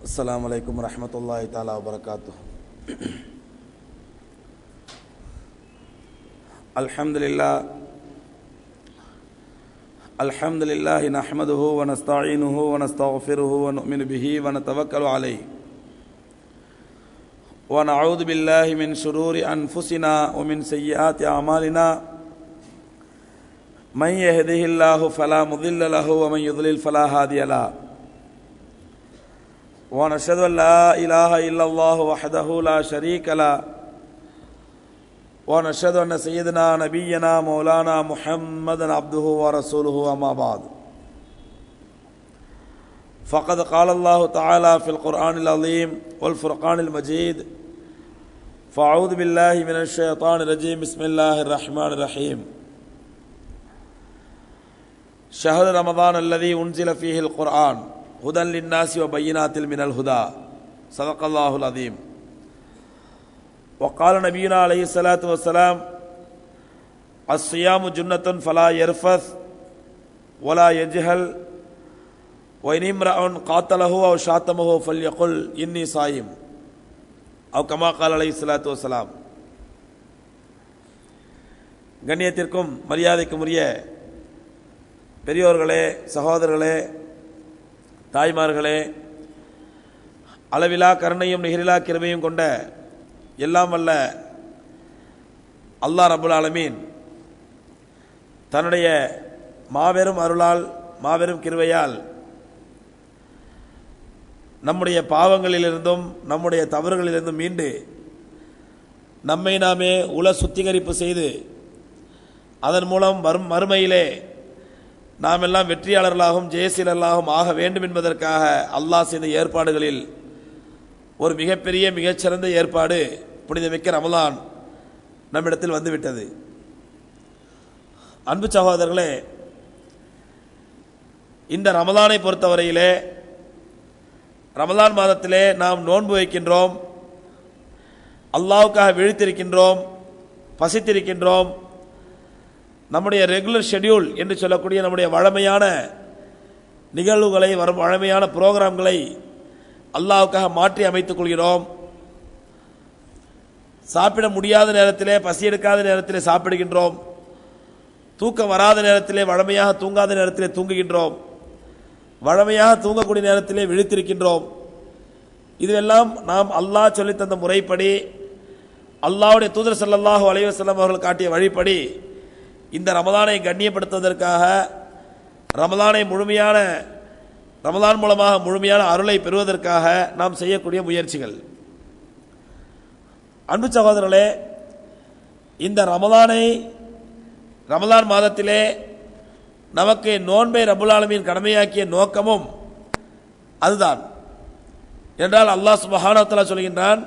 अस्सलामु अलैकुम रहमतुल्लाहि ताला व बरकातुहू। अल्हम्दुलिल्लाह नहमदुहु व नस्तईनुहु व नस्तगफिरुहु व नुमिनु बिही व नतवक्कलु अलैहि व नऊज़ु बिल्लाहि मिन शुरूरि अनफुसिना व मिन सय्यिआति अमालिना मन यहदिहिल्लाहु फला मुदिल्ल लहु व मन युद्लिल फला हादिय लहु व नशहदु अन ला इलाहा इल्लल्लाहु वहदहु ला शरीक लहु व नशहदु अन्न सय्यदना नबिय्यना मौलाना मुहम्मदन अब्दुहु व रसूलुहु अम्मा बाद फ़क़द क़ाल अल्लाहु तआला फ़िल क़ुरआनिल अज़ीम वल फ़ुरक़ानिल मजीद फ़अऊज़ु बिल्लाहि मिनश शैतानिर रजीम बिस्मिल्लाहिर रहमानिर रहीम शहर रमज़ान अल्लज़ी उन्ज़िल फ़ीहिल क़ुरआन हुदन लिन्नासि व बय्यिनातिन मिनल हुदा सदक़ल्लाहुल अज़ीम। वक़ाल नबीना अलैहिस्सलातु वस्सलाम अस्सियामु जुन्नतुन फला यरफ़स वला यजहल व इन इम्रअन क़ातलहु औ शातमहु फ़ल्यक़ुल इन्नी साइम औ कमा क़ाल अलैहिस्सलातु वस्सलाम। கண்ணியத்திற்கும் மரியாதைக்கும் உரிய பெரியோர்களே, சகோதரர்களே, தாய்மார்களே, அளவிலா கருணையும் நிகரிலா கிருபையும் கொண்ட எல்லாம் வல்ல அல்லாஹ் ரப்புல் ஆலமீன் தன்னுடைய மாபெரும் அருளால் மாபெரும் கிருபையால் நம்முடைய பாவங்களிலிருந்தும் நம்முடைய தவறுகளிலிருந்தும் மீண்டு நம்மை நாமே உள சுத்திகரிப்பு செய்து அதன் மூலம் வரும் மறுமையிலே நாம் எல்லாம் வெற்றியாளர்களாகவும் ஜெயசீலர்களாகவும் ஆக வேண்டும் என்பதற்காக அல்லாஹ் செய்த ஏற்பாடுகளில் ஒரு மிகப்பெரிய மிகச்சிறந்த ஏற்பாடு புனிதமிக்க ரமலான் நம்மிடத்தில் வந்துவிட்டது. அன்பு சகோதரர்களே, இந்த ரமலானை பொறுத்தவரையிலே ரமலான் மாதத்திலே நாம் நோன்பு வைக்கின்றோம், அல்லாஹ்வுக்காக விழித்திருக்கின்றோம், பசித்திருக்கின்றோம். நம்முடைய ரெகுலர் ஷெட்யூல் என்று சொல்லக்கூடிய நம்முடைய வழமையான நிகழ்வுகளை, வரும் வழமையான புரோகிராம்களை அல்லாஹ்வுக்காக மாற்றி அமைத்துக் கொள்கிறோம். சாப்பிட முடியாத நேரத்திலே, பசி எடுக்காத நேரத்திலே சாப்பிடுகின்றோம். தூக்கம் வராத நேரத்திலே, வழமையாக தூங்காத நேரத்திலே தூங்குகின்றோம். வழமையாக தூங்கக்கூடிய நேரத்திலே விழித்திருக்கின்றோம். இதுவெல்லாம் நாம் அல்லாஹ் சொல்லித் தந்த முறைப்படி, அல்லாஹ்வுடைய தூதர் ஸல்லல்லாஹு அலைஹி வஸல்லம் அவர்கள் காட்டிய வழிப்படி இந்த ரமலானை கண்ணியப்படுத்துவதற்காக, ரமலான் மூலமாக முழுமையான அருளை பெறுவதற்காக நாம் செய்யக்கூடிய முயற்சிகள். அன்பு சகோதரர்களே, இந்த ரமலான் மாதத்திலே நமக்கு நோன்பை ரப்புல் ஆலமீன் கடமையாக்கிய நோக்கமும் அதுதான். என்றால் அல்லாஹ் சுப்ஹானஹு வ தஆலா சொல்கின்றான்,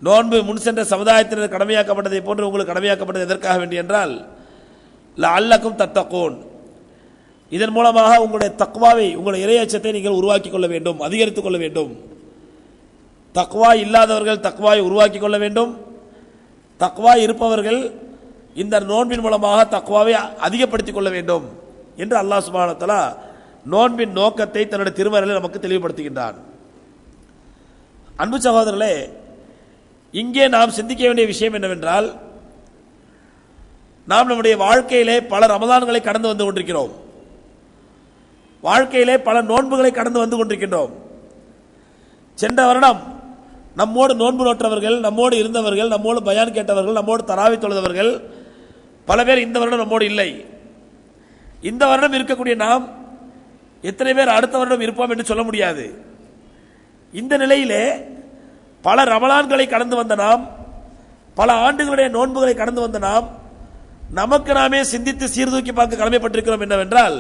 நோன்பு முன் சென்ற சமுதாயத்தினர் கடமையாக்கப்பட்டதை போன்று உங்களுக்கு கடமையாக்கப்பட்டது எதற்காக வேண்டி என்றால் லஅல்லக்கும் தத்தகூன், இதன் மூலமாக உங்களுடைய தக்வாவை, உங்களுடைய இறையச்சத்தை நீங்கள் உருவாக்கிக் கொள்ள வேண்டும், அதிகரித்துக் கொள்ள வேண்டும். தக்வா இல்லாதவர்கள் தக்வாவை உருவாக்கிக் கொள்ள வேண்டும். தக்வா இருப்பவர்கள் இந்த நோன்பின் மூலமாக தக்வாவை அதிகப்படுத்திக் கொள்ள வேண்டும் என்று அல்லாஹ் சுப்ஹானஹு வ தஆலா நோன்பின் நோக்கத்தை தன்னுடைய திருமறையில் நமக்கு தெளிவுபடுத்துகின்றான். அன்பு சகோதரர்களே, இங்கே நாம் சிந்திக்க வேண்டிய விஷயம் என்னவென்றால், நாம் நம்முடைய வாழ்க்கையிலே பல ரமலான்களை கடந்து வந்து கொண்டிருக்கிறோம். வாழ்க்கையிலே பல நோன்புகளை கடந்து வந்து கொண்டிருக்கின்றோம். சென்ற வருடம் நம்மோடு நோன்பு நோற்றவர்கள், நம்மோடு இருந்தவர்கள், நம்மோடு பயான் கேட்டவர்கள், நம்மோடு தராவி தொழுதவர்கள் பல பேர் இந்த வருடம் நம்மோடு இல்லை. இந்த வருடம் இருக்கக்கூடிய நாம் எத்தனை பேர் அடுத்த வருடம் இருப்போம் என்று சொல்ல முடியாது. இந்த நிலையிலே பல ரமலான்களை கடந்து வந்த நாம், பல ஆண்டுகளுடைய நோன்புகளை கடந்து வந்த நாம், நமக்கு நாமே சிந்தித்து சீர்தூக்கி பார்க்க கடமைப்பட்டிருக்கிறோம். என்னவென்றால்,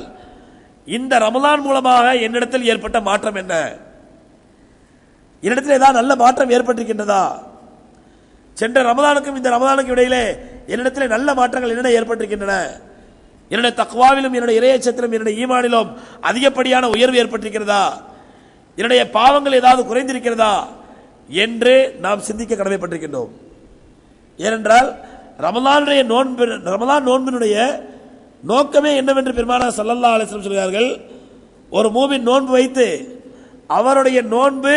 இந்த ரமலான் மூலமாக என்னிடத்தில் ஏற்பட்ட மாற்றம் என்ன? என்னிடத்தில் ஏதாவது நல்ல மாற்றம் ஏற்பட்டிருக்கின்றதா? சென்ற ரமலானுக்கும் இந்த ரமலானுக்கும் இடையிலே என்னிடத்தில் நல்ல மாற்றங்கள் என்னென்ன ஏற்பட்டிருக்கின்றன? என்னுடைய தக்வாவிலும், என்னுடைய இறையச்சத்திலும், என்னுடைய ஈமானிலும் அதிகப்படியான உயர்வு ஏற்பட்டிருக்கிறதா? என்னுடைய பாவங்கள் ஏதாவது குறைந்திருக்கிறதா என்று நாம் சிந்திக்க கடமைப்பட்டிருக்கின்றோம். ஏனென்றால் ரமலான் நோன்பினுடைய நோக்கமே என்னவென்று பெருமானார் ஸல்லல்லாஹு அலைஹி வஸல்லம் சொல்கிறார்கள். ஒரு மூமின் நோன்பு வைத்து அவருடைய நோன்பு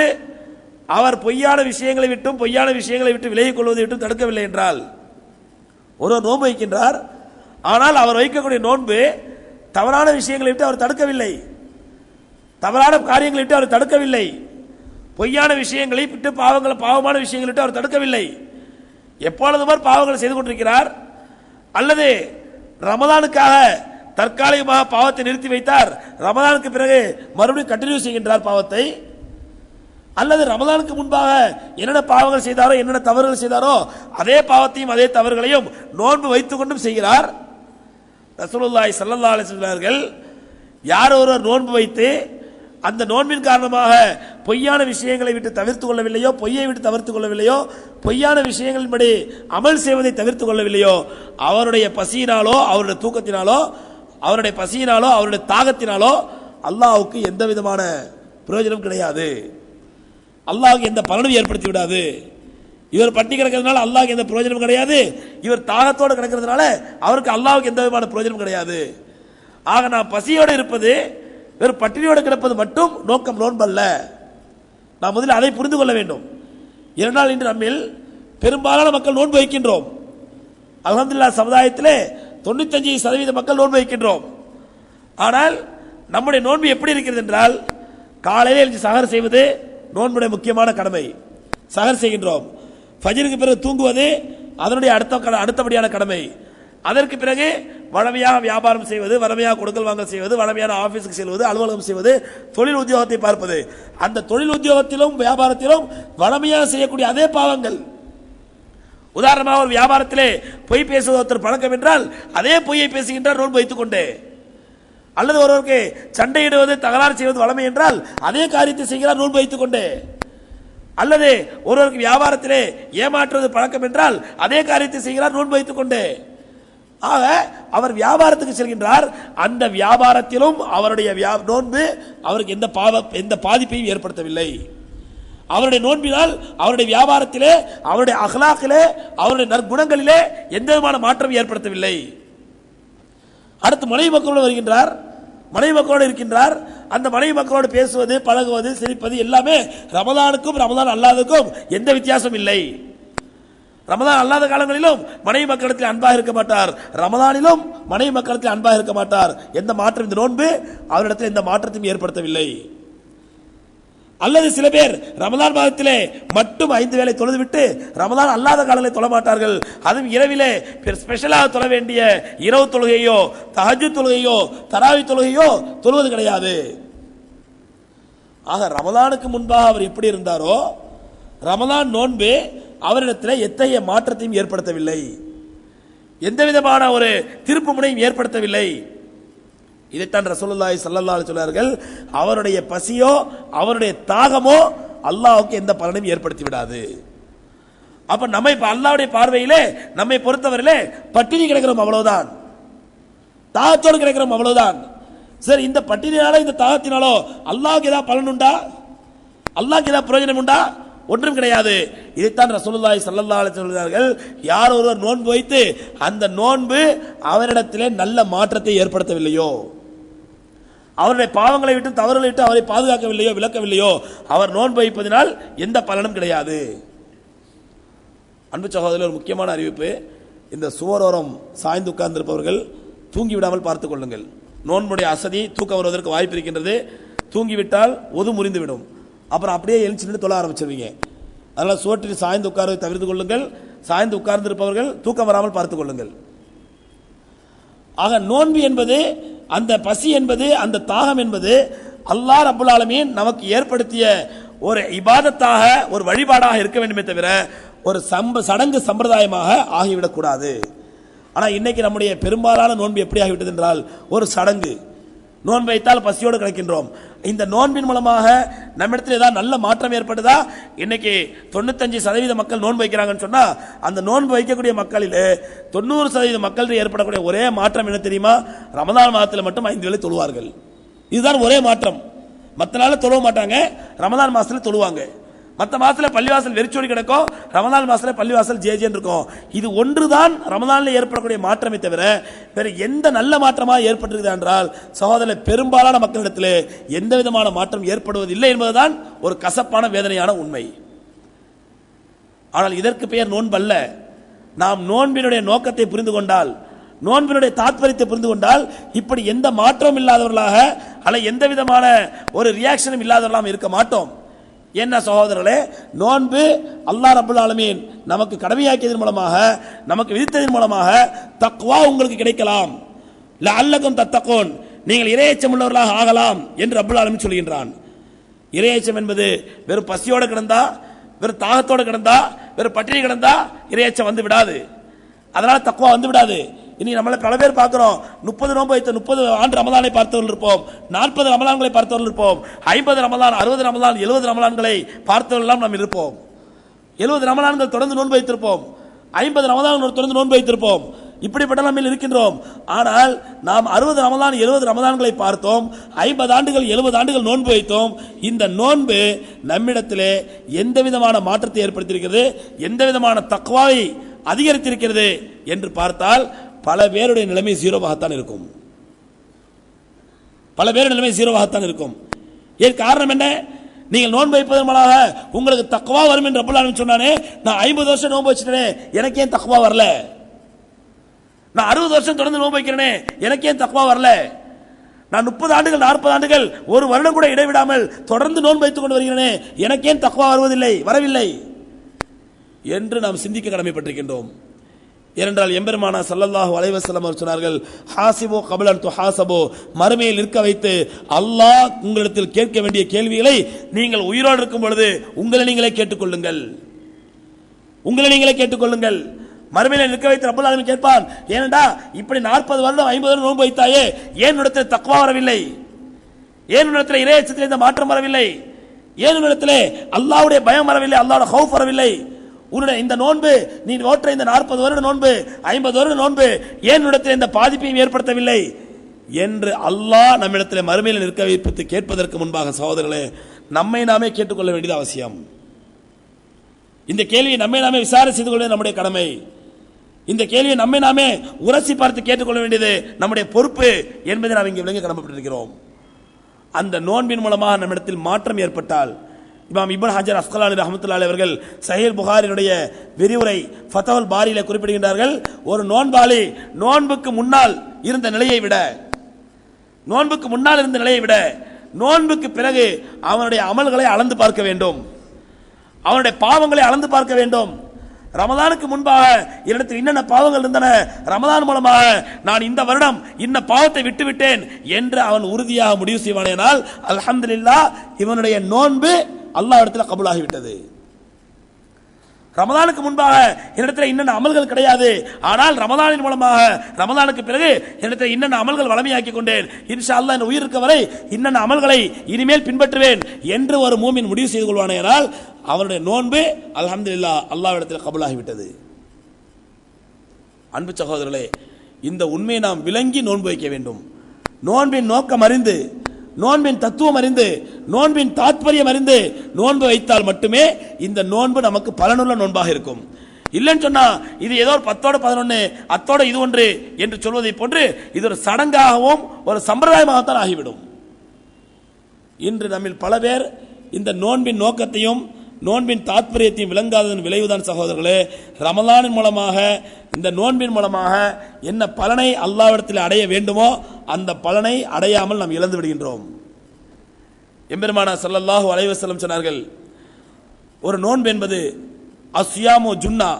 அவர் பொய்யான விஷயங்களை விட்டும் பொய்யான விஷயங்களை விட்டு விலகிக் கொள்வதை விட்டும் தடுக்கவில்லை என்றால், ஒரு நோன்பு வைக்கின்றார், ஆனால் அவர் வைக்கக்கூடிய நோன்பு தவறான விஷயங்களை விட்டு அவர் தடுக்கவில்லை, தவறான காரியங்களை விட்டு அவர் தடுக்கவில்லை, பொய்யான விஷயங்களை விட்டு பாவமான விஷயங்களை விட்டு அவர் தடுக்கவில்லை. எப்பொழுதுமே பாவங்களை செய்து கொண்டிருக்கிறார். அல்லது ரமதானுக்காக தற்காலிகமாக பாவத்தை நிறுத்தி வைத்தார், ரமதானுக்கு பிறகு மறுபடியும் கண்டினியூ செய்கின்றார் பாவத்தை. அல்லது ரமதானுக்கு முன்பாக என்னென்ன பாவங்கள் செய்தாரோ என்னென்ன தவறுகள் செய்தாரோ அதே பாவத்தையும் அதே தவறுகளையும் நோன்பு வைத்துக் கொண்டும் செய்கிறார். ரசூலுல்லாஹி ஸல்லல்லாஹு அலைஹி வஸல்லம் அவர்கள் யார் ஒருவர் நோன்பு வைத்து அந்த நோன்பின் காரணமாக பொய்யான விஷயங்களை விட்டு தவிர்த்து கொள்ளவில்லையோ, பொய்யை விட்டு தவிர்த்து கொள்ளவில்லையோ, பொய்யான விஷயங்களின்படி அமல் செய்வதை தவிர்த்து கொள்ளவில்லையோ, அவருடைய பசியினாலோ அவருடைய தூக்கத்தினாலோ அவருடைய பசியினாலோ அவருடைய தாகத்தினாலோ அல்லாஹ்வுக்கு எந்த விதமான பிரயோஜனம் கிடையாது, அல்லாஹ்வுக்கு எந்த பலனும் ஏற்படுத்தி விடாது. இவர் பட்டி கிடக்கிறதுனால அல்லாஹ்வுக்கு எந்த பிரயோஜனம் கிடையாது, இவர் தாகத்தோடு கிடக்கிறதுனால அவருக்கு அல்லாஹ்வுக்கு எந்த விதமான பிரயோஜனம் கிடையாது. ஆக நாம் பசியோடு இருப்பது வெறும் பட்டினியோடு கிடப்பது மட்டும் நோக்கம் நோன்பல்ல. நாம் முதலில் அதை புரிந்து கொள்ள வேண்டும். இரண்டால் இன்று நம்மில் பெரும்பாலான மக்கள் நோன்பு வைக்கின்றோம். அல்ஹம்துலில்லாஹ் சமுதாயத்திலே 95% மக்கள் நோன்பு வைக்கின்றோம். ஆனால் நம்முடைய நோன்பு எப்படி இருக்கிறது என்றால், காலையில் எழுந்து சஹர் செய்வது நோன்புடைய முக்கியமான கடமை, சஹர் செய்கின்றோம். ஃபஜ்ருக்கு பிறகு தூங்குவது அதனுடைய அடுத்தபடியான கடமை. அதற்கு பிறகு வழமையாக வியாபாரம் செய்வது, வழமையாக கொடுக்கல் வாங்கல் செய்வது, வழமையான ஆபீஸுக்கு செல்வது, அலுவலகம் செய்வது, தொழில் உத்தியோகத்தை பார்ப்பது. அந்த தொழில் உத்தியோகத்திலும் வியாபாரத்திலும் வழமையாக செய்யக்கூடிய அதே பாவங்கள். உதாரணமாக ஒரு வியாபாரத்திலே பொய் பேசுவது ஒருத்தர் பழக்கம் என்றால் அதே பொய்யை பேசுகின்றார் நோன்பு வைத்துக் கொண்டே. அல்லது ஒருவருக்கு சண்டையிடுவது தகராறு செய்வது வழமை என்றால் அதே காரியத்தை செய்கிறார் நோன்பு வைத்துக் கொண்டே. அல்லது ஒருவருக்கு வியாபாரத்திலே ஏமாற்றுவது பழக்கம் என்றால் அதே காரியத்தை செய்கிறார் நோன்பு வைத்துக் கொண்டே. ஆக அவர் வியாபாரத்துக்கு செல்கின்றார், அந்த வியாபாரத்திலும் அவருடைய நோன்பு அவருக்கு எந்த பாதிப்பையும் ஏற்படுத்தவில்லை. அவருடைய நோன்பினால் அவருடைய வியாபாரத்திலே அவருடைய அஹ்லாக்கிலே அவருடைய நற்குணங்களிலே எந்த விதமான மாற்றம் ஏற்படுத்தவில்லை. அடுத்து மனைவி மக்களோடு வருகின்றார், மனைவி மக்களோடு இருக்கின்றார். அந்த மனைவி மக்களோடு பேசுவது, பழகுவது, சிரிப்பது எல்லாமே ரமதானுக்கும் ரமதான் அல்லாததுக்கும் எந்த வித்தியாசம் இல்லை. ரமதான் அல்லாத காலங்களிலும் மனைவி மக்களிடத்தில் அன்பாக இருக்க மாட்டார், ரமதானிலும் மனைவி மக்களிடத்தில் அன்பாக இருக்க மாட்டார். எந்த மாற்றம் இந்த நோன்பு அவரிடத்தில் எந்த மாற்றத்தையும் ஏற்படுத்தவில்லை. அல்லது சில பேர் ரமதான் மாதத்திலே மட்டும் 5 வேளை தொழுதுவிட்டு ரமதான் அல்லாத காலங்களில் தொழ மாட்டார்கள். அதுவும் இரவிலே ஸ்பெஷலாக தொழ வேண்டிய இரவு தொழுகையோ தஹஜ்ஜுத் தொழுகையோ தராவி தொழுகையோ தொழுவது கிடையாது. ஆக ரமதானுக்கு முன்பாக அவர் எப்படி இருந்தாரோ ரமதான் நோன்பு அவரிடத்தில் எத்தகைய மாற்றத்தையும் ஏற்படுத்தவில்லை, எந்த விதமான ஒரு திருப்பு முனையும் ஏற்படுத்தவில்லை. இதைத்தான் ரசூலுல்லாஹி ஸல்லல்லாஹு அலைஹி சொன்னார்கள், அவருடைய பசியோ அவருடைய தாகமோ அல்லாஹ்வுக்கு எந்த பலனையும் ஏற்படுத்தி விடாது. அப்ப நம்மை அல்லாஹ்வுடைய பார்வையிலே நம்மை பொறுத்தவரையிலே பட்டினி கிடக்கிறோம் அவ்வளவுதான், தாகத்தோடு கிடக்கிறோம் அவ்வளவுதான். சரி, இந்த பட்டினியால இந்த தாகத்தினாலோ அல்லாஹ்வுக்கு ஏதாவது பலன் உண்டா, அல்லாஹ்வுக்கு ஏதாவது பிரயோஜனம் உண்டா? ஒன்றும் கிடையாது. இதைத்தான் ரசூலுல்லாஹி ஸல்லல்லாஹு அலைஹி சொல்கிறார்கள், யார் ஒருவர் நோன்பு வைத்து அந்த நோன்பு அவரிடத்திலே நல்ல மாற்றத்தை ஏற்படுத்தவில்லையோ, அவருடைய பாவங்களை விட்டு தவறுகளை விட்டு அவரை பாதுகாக்கவில்லையோ விலக்கவில்லையோ அவர் நோன்பு வைப்பதனால் எந்த பலனும் கிடையாது. அன்பு சகோதரர்களே, ஒரு முக்கியமான அறிவிப்பு, இந்த சுவரோரம் சாய்ந்து உட்கார்ந்திருப்பவர்கள் தூங்கிவிடாமல் பார்த்துக் கொள்ளுங்கள். நோன்புடைய அசதி தூக்கம் வருவதற்கு வாய்ப்பு இருக்கின்றது. தூங்கிவிட்டால் ஒது முறிந்துவிடும், அப்புறம் அப்படியே எழுச்சி தொழ ஆரம்பிச்சிருவீங்க. அதனால சுவற்றில் சாய்ந்து உட்கார்வதை தவிர்த்து கொள்ளுங்கள். சாய்ந்து உட்கார்ந்திருப்பவர்கள் தூக்கம் வராமல் பார்த்துக் கொள்ளுங்கள். ஆக நோன்பு என்பது, அந்த பசி என்பது, அந்த தாகம் என்பது அல்லாஹ் ரப்புல் ஆலமீன் நமக்கு ஏற்படுத்திய ஒரு இபாதத்தாக ஒரு வழிபாடாக இருக்க வேண்டுமே தவிர ஒரு சடங்கு சம்பிரதாயமாக ஆகிவிடக் கூடாது. ஆனால் இன்னைக்கு நம்முடைய பெரும்பாலான நோன்பு எப்படி ஆகிவிட்டது என்றால் ஒரு சடங்கு. நோன்பு வைத்தால் பசியோடு கிடைக்கின்றோம். இந்த நோன்பின் மூலமாக நம்மிடத்தில் ஏதாவது நல்ல மாற்றம் ஏற்படுதா? இன்னைக்கு 95% மக்கள் நோன்பு வைக்கிறாங்கன்னு சொன்னா அந்த நோன்பு வைக்கக்கூடிய மக்களில் 90% மக்கள் ஏற்படக்கூடிய ஒரே மாற்றம் என்ன தெரியுமா? ரமதான் மாதத்தில் மட்டும் 5 வேளை தொழுவார்கள். இதுதான் ஒரே மாற்றம். மற்ற நாள் தொழுவ மாட்டாங்க, ரமதான் மாசத்துல தொழுவாங்க. மற்ற மாசத்துல பள்ளிவாசல் வெறிச்சோடி கிடக்கும், ரமலான் மாசத்துல பள்ளிவாசல் ஜேஜேன்னு இருக்கும். இது ஒன்றுதான் ரமலான்ல ஏற்படக்கூடிய மாற்றமே தவிர வேற எந்த நல்ல மாற்றமா ஏற்பட்டிருக்கிறது என்றால் சகோதரர் பெரும்பாலான மக்களிடத்தில் எந்த விதமான மாற்றம் ஏற்படுவதில்லை என்பதுதான் ஒரு கசப்பான வேதனையான உண்மை. ஆனால் இதற்கு பெயர் நோன்பல்ல. நாம் நோன்பினுடைய நோக்கத்தை புரிந்து கொண்டால், நோன்பினுடைய தாத்பரியத்தை புரிந்து கொண்டால் இப்படி எந்த மாற்றமும் இல்லாதவர்களாக அல்ல எந்த விதமான ஒரு ரியாக்ஷனும் இல்லாதவர்களாக இருக்க மாட்டோம். என்ன சகோதரர்களே, நோன்பு அல்லாஹ் ரப்பல் ஆலமீன் நமக்கு கடமையாக்கியதன் மூலமாக, நமக்கு விதித்ததன் மூலமாக தக்வா உங்களுக்கு கிடைக்கலாம். லஅல்லகும் தத்தகூன், நீங்கள் இறையச்சம் உள்ளவர்களாக ஆகலாம் என்று ரப்பல் ஆலமீன் சொல்கின்றான். இறையச்சம் என்பது வெறும் பசியோடு கிடந்தா, வெறும் தாகத்தோடு கிடந்தா, வெறும் பட்டினி கிடந்தா இறையச்சம் வந்து விடாது. அதனால தக்வா வந்து விடாது. இனி நம்மள பல பேர் பார்க்கிறோம், 30 நோன்பு வைத்த 30 ஆண்டு ரமலானை பார்த்தவர்கள் இருப்போம், 40 ரமலான்களை பார்த்தவர்கள் இருப்போம், 50 ரமலான், 60 ரமலான், 70 ரமலான்களை பார்த்தவர்கள் நாம் இருப்போம். 70 ரமலான்கள் தொடர்ந்து நோன்பு வைத்திருப்போம், 50 ரமலான்கள் தொடர்ந்து நோன்பு வைத்திருப்போம். இப்படிப்பட்ட நம்ம இருக்கின்றோம். ஆனால் நாம் 60 ரமலான் 70 ரமலான்களை பார்த்தோம், 50 ஆண்டுகள் 70 ஆண்டுகள் நோன்பு வைத்தோம். இந்த நோன்பு நம்மிடத்திலே எந்த விதமான மாற்றத்தை ஏற்படுத்தியிருக்கிறது, எந்த விதமான தக்வாவை அதிகரித்திருக்கிறது என்று பார்த்தால் பல பேருடைய நிலைமை ஜீரோவாகத்தான் இருக்கும். பல பேருடைய நிலைமை ஜீரோவாகத்தான் இருக்கும். ஏன் காரணம் என்ன? நீங்கள் நோன்பு வைப்பதன் மூலமாக உங்களுக்கு தக்வா வரும் என்று ரப்பல் ஆலமீன் சொன்னானே. நான் 50 வருஷம் நோன்பு வச்சிட்டேனே, எனக்கு ஏன் தக்வா வரல? நான் 60 வருஷம் தொடர்ந்து நோன்பு வைக்கிறேனே, எனக்கு ஏன் தக்வா வரல? நான் 30 ஆண்டுகள் 40 ஆண்டுகள் ஒரு வருடம் கூட இடைவிடாமல் தொடர்ந்து நோன்பு வைத்துக் கொண்டு வருகிறேனே, எனக்கு ஏன் தக்வா வருவதில்லை, வரவில்லை என்று நாம் சிந்திக்க கடமைப்பட்டிருக்கின்றோம். ஏனென்றால் எம்பெருமானா ஸல்லல்லாஹு அலைஹி வஸல்லம் அவர் சொன்னார்கள், ஹாசிபு கப்ல அன் துஹாசபு, மறுமையில் நிற்க வைத்து அல்லாஹ் உங்களிடத்தில் கேட்க வேண்டிய கேள்விகளை நீங்கள் உயிரோடு இருக்கும் பொழுது உங்களை நீங்களே கேட்டுக்கொள்ளுங்கள். உங்களை நீங்களே கேட்டுக்கொள்ளுங்கள். மறுமையில நிற்க வைத்து ரப்பல் ஆலமீன் கேட்பான், ஏனடா இப்படி 40 வருடம் 50 வருடம் நோன்பு வைத்தாயே, ஏன் இடத்தில் தக்வா வரவில்லை, ஏன் இடத்தில் இறையச்சத்தில் இந்த மாற்றம் வரவில்லை, ஏன் இடத்திலே அல்லாஹ்வுடைய பயம் வரவில்லை, அல்லாஹ்வுடைய ஹவுஃப் வரவில்லை, உன்னுடைய இந்த நோன்பு நீ ஓற்ற இந்த 40 வருட நோன்பு 50 வருட நோன்பு ஏன் இடத்தில் இந்த பாதிப்பையும் ஏற்படுத்தவில்லை என்று அல்லாஹ் நம்மிடத்தில் மறுமையில் நிற்க வைத்து கேட்பதற்கு முன்பாக சகோதரர்களே நம்மை நாமே கேட்டுக்கொள்ள வேண்டியது அவசியம். இந்த கேள்வியை நம்மை நாமே விசாரணை செய்து கொள்வது நம்முடைய கடமை. இந்த கேள்வியை நம்மை நாமே உரசி பார்த்து கேட்டுக்கொள்ள வேண்டியது நம்முடைய பொறுப்பு என்பதை நாம் இங்கே விளங்க கடமைப்பட்டிருக்கிறோம். அந்த நோன்பின் மூலமாக நம்மிடத்தில் மாற்றம் ஏற்பட்டால், இமாம் இப்னு ஹஜர் அஸ்கலானி ரஹ்மத்துல்லாஹி அவர்கள் சஹீஹ் புகாரினுடைய விரிவுரை ஃபத்ஹுல் பாரியில குறிப்பிடுகின்றார்கள், ஒரு நோன்பாளி நோன்புக்கு முன்னால் இருந்த நிலையை விட, நோன்புக்கு முன்னால் இருந்த நிலையை விட நோன்புக்கு பிறகு அவனுடைய அமல்களை அளந்து பார்க்க வேண்டும், அவனுடைய பாவங்களை அளந்து பார்க்க வேண்டும். ரமலானுக்கு முன்பாக என்னிடத்தில் என்னென்ன பாவங்கள் இருந்தன, ரமலான் மூலமாக நான் இந்த வருடம் இன்ன பாவத்தை விட்டுவிட்டேன் என்று அவன் உறுதியாக முடிவு செய்வானேனால் அல்ஹம்துலில்லாஹ் இவனுடைய நோன்பு அல்லாஹ் இடத்துல கபூலாகிவிட்டது. ரமலானுக்கு முன்பாக என்னிடத்தில் இன்னென்ன அமல்கள் கிடையாது, ஆனால் ரமலானின் மூலமாக ரமலானுக்கு பிறகு என்னிடத்தில் இன்னென்ன அமல்கள் வளமையாக்கி கொண்டேன், இன்ஷா அல்லாஹ் என் உயிர் இருக்க வரை இன்னென்ன அமல்களை இனிமேல் பின்பற்றுவேன் என்று ஒரு மூமின் முடிவு செய்து கொள்வானேனால் அவனுடைய நோன்பு அல்ஹம்துலில்லாஹ் அல்லாஹ் இடத்தில் கபூலாகிவிட்டது. அன்பு சகோதரர்களே, இந்த உண்மையை நாம் விளங்கி நோன்பு வைக்க வேண்டும். நோன்பின் நோக்கம் அறிந்து, நோன்பின் தத்துவம் அறிந்து, நோன்பின் தாத்பரியம் அறிந்து நோன்பு வைத்தால் மட்டுமே இந்த நோன்பு நமக்கு பலனுள்ள நோன்பாக இருக்கும். இல்லைன்னு சொன்னா இது ஏதோ ஒரு 10ஓட 11 அத்தோட இது ஒன்று என்று சொல்வதை போன்று இது ஒரு சடங்காகவும் ஒரு சம்பிரதாயமாகத்தான் ஆகிவிடும். இன்று நம்மில் பல பேர் இந்த நோன்பின் நோக்கத்தையும் நோன்பின் தாத்பரியத்தையும் விளங்காததன் விளைவுதான் சகோதரர்களே, ரமலானின் மூலமாக இந்த நோன்பின் மூலமாக என்ன பலனை அல்லாஹ்விடத்தில் அடைய வேண்டுமோ அந்த பலனை அடையாமல் நாம் இழந்து விடுகின்றோம். எம்பெருமானா ஸல்லல்லாஹு அலைஹி வஸல்லம் சொன்னார்கள், ஒரு நோன்பு என்பது அஸ்யாமு ஜுன்னா,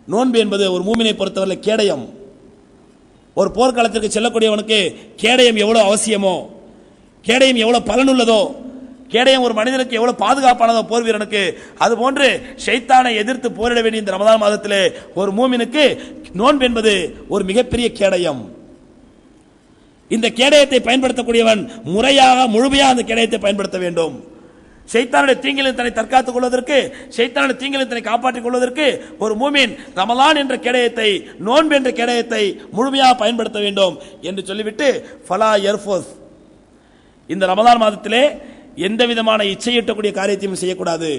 நோன்பு என்பது ஒரு மூமினை பொறுத்தவரை கேடயம். ஒரு போர்க்களத்திற்கு செல்லக்கூடியவனுக்கு கேடயம் எவ்வளவு அவசியமோ, கேடயம் எவ்வளவு பலனுள்ளதோ, கேடயம் ஒரு மனிதனுக்கு எவ்வளவு பாதுகாப்பானதோ போர் வீரனுக்கு, அதுபோன்று ஷைத்தானை எதிர்த்து போரிட வேண்டிய இந்த ரமலான் மாதத்திலே ஒரு மூமினுக்கு நோன்பு என்பது ஒரு மிகப்பெரிய கேடயம். இந்த கேடயத்தை பயன்படுத்தக்கூடியவன் முறையாக முழுமையாக அந்த கேடயத்தை பயன்படுத்த வேண்டும். ஷைத்தானுடைய தீங்கிலிருந்து தன்னை தற்காத்துக் கொள்வதற்கு, ஷைத்தானுடைய தீங்கிலிருந்து தன்னை காப்பாற்றிக் கொள்வதற்கு ஒரு மூமின் ரமலான் என்ற கேடயத்தை, நோன்பு என்ற கேடயத்தை முழுமையாக பயன்படுத்த வேண்டும் என்று சொல்லிவிட்டு ஃபலா யர்ஃபுஸ், இந்த ரமலான் மாதத்திலே எந்த விதமான இச்சையிட்டக்கூடிய காரியத்தையும் செய்யக்கூடாது.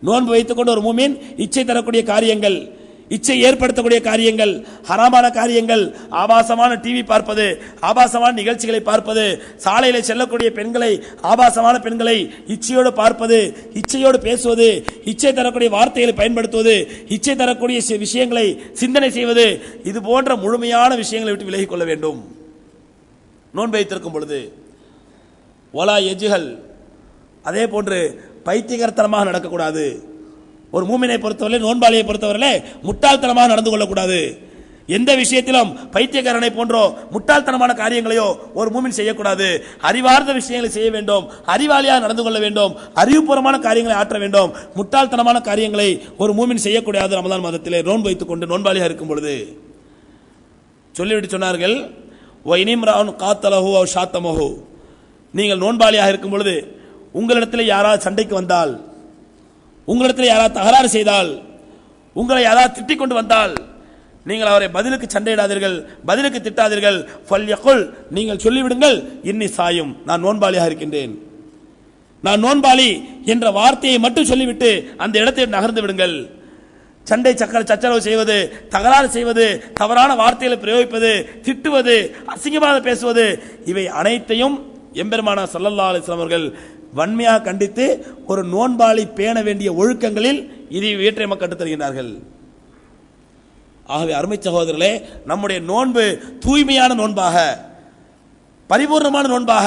நோன்பு வைத்துக்கொண்டு ஒரு மூமின் இச்சை தரக்கூடிய காரியங்கள், இச்சை ஏற்படுத்தக்கூடிய காரியங்கள், ஹராமான காரியங்கள், ஆபாசமான டிவி பார்ப்பது, ஆபாசமான நிகழ்ச்சிகளை பார்ப்பது, சாலையில செல்லக்கூடிய பெண்களை, ஆபாசமான பெண்களை இச்சையோடு பார்ப்பது, இச்சையோடு பேசுவது, இச்சை தரக்கூடிய வார்த்தைகளை பயன்படுத்துவது, இச்சை தரக்கூடிய விஷயங்களை சிந்தனை செய்வது, இது போன்ற முழுமையான விஷயங்களை விட்டு விலகிக் கொள்ள வேண்டும். நோன்பு வைத்திருக்கும் பொழுது வலா எஜ்ஹல், அதே போன்று பைத்தியகரத்தனமாக நடக்கக்கூடாது. ஒரு மூமினை பொறுத்தவரை, நோன்பாளியை பொறுத்தவரை முட்டாள்தனமாக நடந்து கொள்ளக்கூடாது. எந்த விஷயத்திலும் பைத்தியக்காரனை போன்றோ முட்டாள்தனமான காரியங்களையோ ஒரு மூமின் செய்யக்கூடாது. அறிவார்ந்த விஷயங்களை செய்ய வேண்டும், அறிவாளியாக நடந்து கொள்ள வேண்டும், அறிவுபூர்வமான காரியங்களை ஆற்ற வேண்டும். முட்டாள்தனமான காரியங்களை ஒரு மூமின் செய்யக்கூடாது. ரமலான் மாதத்திலே நோன்பு வைத்துக் கொண்டு நோன்பாளியாக இருக்கும் பொழுது சொல்லிவிட்டு சொன்னார்கள், நீங்கள் நோன்பாளியாக இருக்கும் பொழுது உங்களிடத்தில் யாராவது சண்டைக்கு வந்தால், உங்களிடத்தில் யாராவது தகராறு செய்தால், உங்களை யாராவது திட்டிக் கொண்டு வந்தால், நீங்கள் அவரை பதிலுக்கு சண்டையிடாதீர்கள், பதிலுக்கு திட்டாதீர்கள். ஃபல்யகுல், நீங்கள் சொல்லிவிடுங்கள், இன்னி சாயும், நான் நோன்பாளியாக இருக்கின்றேன், நான் நோன்பாளி என்ற வார்த்தையை மட்டும் சொல்லிவிட்டு அந்த இடத்தை நகர்ந்து விடுங்கள். சண்டை சச்சரவு செய்வது, தகராறு செய்வது, தவறான வார்த்தைகளை பிரயோகிப்பது, திட்டுவது, அசிங்கமாக பேசுவது, இவை அனைத்தையும் எம்பெருமானார் ஸல்லல்லாஹு அலைஹி வஸல்லம் அவர்கள் வன்மையாக கண்டித்து ஒரு நோன்பாளி பேண வேண்டிய ஒழுக்கங்களில் இதை இவற்றை கற்றுத் தருகிறார்கள். ஆகவே அருமை சகோதரர்களே, நம்முடைய நோன்பு தூய்மையான நோன்பாக, பரிபூர்ணமான நோன்பாக,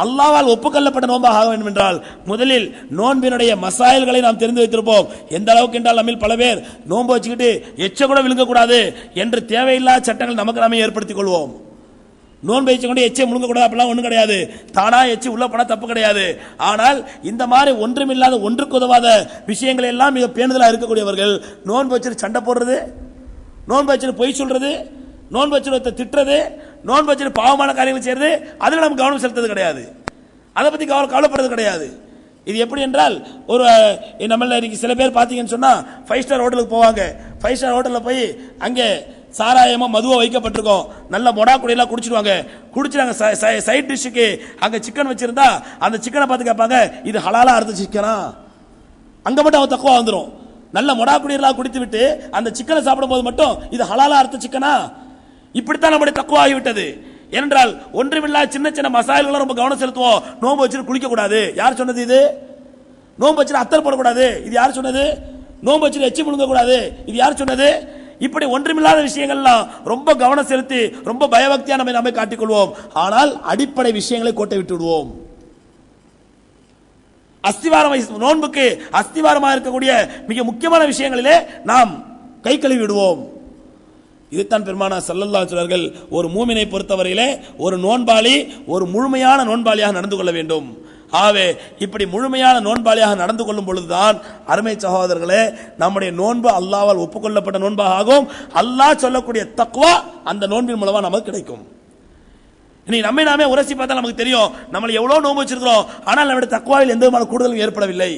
அல்லாஹ்வால் ஒப்புக்கொள்ளப்பட்ட நோன்பாக ஆக வேண்டும் என்றால் முதலில் நோன்பினுடைய மசாயல்களை நாம் தெரிந்து வைத்திருப்போம். எந்த அளவுக்கு என்றால் நம்மில் பல பேர் நோன்பு வச்சுக்கிட்டு எச்ச கூட விழுங்கக்கூடாது என்று தேவையில்லாத சட்டங்கள் நமக்கு நாமே ஏற்படுத்திக் கொள்வோம். நோன்பு வச்சு கொண்டு எச்சை முழுங்கக்கூடாது, அப்படிலாம் ஒன்றும் கிடையாது. தானா எச்சு உள்ள போனா தப்பு கிடையாது. ஆனால் இந்த மாதிரி ஒன்றுமில்லாத, ஒன்றுக்கு உதவாத விஷயங்கள் எல்லாம் மிக பேணுதலாக இருக்கக்கூடியவர்கள் நோன்பு வச்சுட்டு சண்டை போடுறது, நோன்பு வச்சுட்டு பொய் சொல்றது, நோன்பு வச்சுட்டு திட்டுறது, நோன்பு வச்சுட்டு பாவமான காரியங்கள் செய்யறது, அதில் நம்ம கவனம் செலுத்துறது கிடையாது, அதை பற்றி கவலைப்படுறது கிடையாது. இது எப்படி என்றால், ஒரு நம்மள சில பேர் பார்த்தீங்கன்னு சொன்னா 5 ஸ்டார் ஹோட்டலுக்கு போவாங்க. 5 ஸ்டார் ஹோட்டலில் போய் அங்கே சாராயமா மதுவா வைக்கப்பட்டிருக்கோம், நல்ல மொடா குடியெல்லாம் குடிச்சிடுவாங்க. குடிச்சிடாங்க. சைட் டிஷ்ஷுக்கு அங்க சிக்கன் வச்சிருந்தா அந்த சிக்கனை பார்த்து கேட்பாங்க, இது ஹலாலா அறுத்த சிக்கனா? அங்க மட்டும் அவன் தக்குவா வந்துடும். நல்ல மொடா குடியெல்லாம் குடித்து விட்டு அந்த சிக்கனை சாப்பிடும் போது மட்டும் இது ஹலாலா அறுத்த சிக்கனா? இப்படித்தான் நம்முடைய தக்குவா ஆகிவிட்டது. ஏனென்றால் ஒன்றுமில்லா சின்ன சின்ன மசாயல்களை ரொம்ப கவனம் செலுத்துவோம். நோன்பு வச்சுட்டு குளிக்க கூடாது, யார் சொன்னது? இது நோன்பு வச்சுட்டு அத்தர் போடக்கூடாது, இது யார் சொன்னது? நோன்பு வச்சுட்டு எச்சி முழுங்க கூடாது, இது யார் சொன்னது? இப்படி ஒன்றுமில்லாத விஷயங்கள்லாம் ரொம்ப கவனம் செலுத்தி ரொம்ப பயபக்தியா நம்மை காட்டிக்கொள்வோம். ஆனால் அடிப்படை விஷயங்களை கோட்டை விட்டு விடுவோம். அஸ்திவாரம், நோன்புக்கு அஸ்திவாரமாக இருக்கக்கூடிய மிக முக்கியமான விஷயங்களிலே நாம் கை கழுவி விடுவோம். இதுதான் பெருமானார் ஸல்லல்லாஹு அலைஹி வஸல்லம் ஒரு மூமினை பொறுத்தவரையிலே ஒரு நோன்பாளி ஒரு முழுமையான நோன்பாளியாக நடந்து கொள்ள வேண்டும். ஆகவே இப்படி முழுமையான நோன்பாளியாக நடந்து கொள்ளும் பொழுதுதான் அருமை சகோதரர்களே நம்முடைய நோன்பு அல்லாஹ்வால் ஒப்புக்கொள்ளப்பட்ட நோன்பாக ஆகும். அல்லாஹ் சொல்லக்கூடிய தக்வா அந்த நோன்பின் மூலமா நமக்கு கிடைக்கும். நீ நம்மை நாமே உரசி பார்த்தா நமக்கு தெரியும், நம்ம எவ்வளவு நோன்பு வச்சிருக்கிறோம், ஆனால் நம்முடைய தக்வாவில் எந்த விதமான கூடுதலும் ஏற்படவில்லை,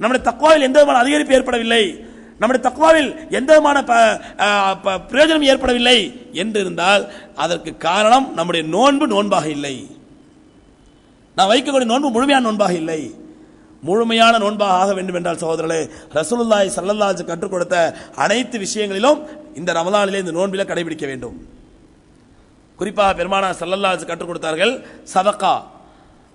நம்முடைய தக்வாவில் எந்த விதமான அதிகரிப்பு ஏற்படவில்லை, நம்முடைய தக்வாவில் எந்த விதமான பிரயோஜனம் ஏற்படவில்லை என்று இருந்தால் அதற்கு காரணம் நம்முடைய நோன்பு நோன்பாக இல்லை, நான் வைக்கக்கூடிய நோன்பு முழுமையான நோன்பாக இல்லை. முழுமையான நோன்பாக ஆக வேண்டும் என்றால் சகோதரர்களே, ரசூலுல்லாஹி ஸல்லல்லாஹு அலைஹி வஸல்லம் கற்றுக் கொடுத்த அனைத்து விஷயங்களிலும் இந்த ரமலானிலே இந்த நோன்பில கடைபிடிக்க வேண்டும். குறிப்பாக பெருமானார் ஸல்லல்லாஹு அலைஹி வஸல்லம் கற்றுக் கொடுத்தார்கள் சதகா.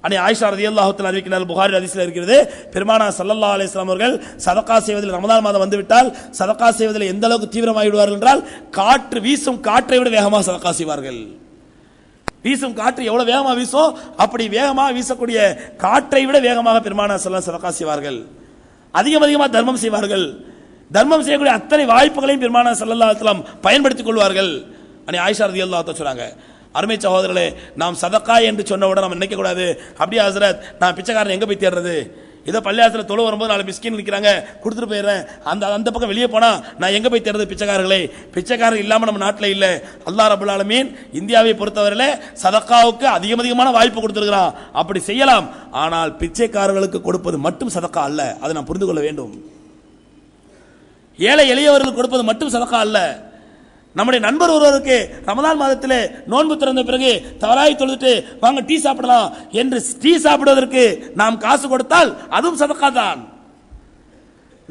அனி ஆயிஷா ரலியல்லாஹு தஆலா அறிவிக்கிறார்கள், புகாரி ஹதீஸ்ல இருக்கிறது, பெருமானார் ஸல்லல்லாஹு அலைஹி வஸல்லம் அவர்கள் சதகா செய்வதில், ரமலான் மாதம் வந்துவிட்டால் சதகா செய்வதில் எந்த அளவுக்கு தீவிரமாகி விடுவார்கள் என்றால் காற்று வீசும் காற்றை விட வேகமாக சதகா செய்வார்கள். வீசும் காற்று எவ்வளவு வேகமாக வீசும் அப்படி வேகமாக வீசக்கூடிய காற்றை விட வேகமாக பெருமானார் ஸல்லல்லாஹு அலைஹி வஸல்லம் சதகா செய்வார்கள். அதிகமாக தர்மம் செய்வார்கள். தர்மம் செய்யக்கூடிய அத்தனை வாய்ப்புகளையும் பெருமானார் ஸல்லல்லாஹு அலைஹி வஸல்லம் பயன்படுத்திக் கொள்வார்கள். அனி ஆயிஷா ரலியல்லாஹு தஆலா சொல்றாங்க, அருமை சகோதரர்களே, நாம் சதக்கா என்று சொன்ன உடனே நம்ம நினைக்க கூடாது, அப்படியே ஹஸ்ரத் நான் பிச்சைக்காரன் எங்க போய் தேடுறது, ஏதோ பள்ளியாசல தொழு வரும்போது 4 மிஸ்கின் நிற்கிறாங்க கொடுத்துட்டு போயிடுறேன், அந்த பக்கம் வெளியே போனா நான் எங்க போய் தேடுறது பிச்சைக்காரர்களே? பிச்சைக்காரர்கள் இல்லாம நம்ம நாட்டில் இல்லை. அல்லாஹ் ரப்பல் ஆலமீன் இந்தியாவை பொறுத்தவரையில சதக்காவுக்கு அதிகமான வாய்ப்பு கொடுத்திருக்கிறான். அப்படி செய்யலாம், ஆனால் பிச்சைக்காரர்களுக்கு கொடுப்பது மட்டும் சதக்கா அல்ல, அதை நாம் புரிந்து கொள்ள வேண்டும். ஏழை எளியவர்களுக்கு கொடுப்பது மட்டும் சதக்கா அல்ல. நம்முடைய நண்பர் ஒருவருக்கு ரமலான் மாதத்திலே நோன்பு திறந்த பிறகு தவறாய் தொழுதுட்டு வாங்க டீ சாப்பிடலாம் என்று டீ சாப்பிடுவதற்கு நாம் காசு கொடுத்தால் அதுவும் சதக்கா தான்.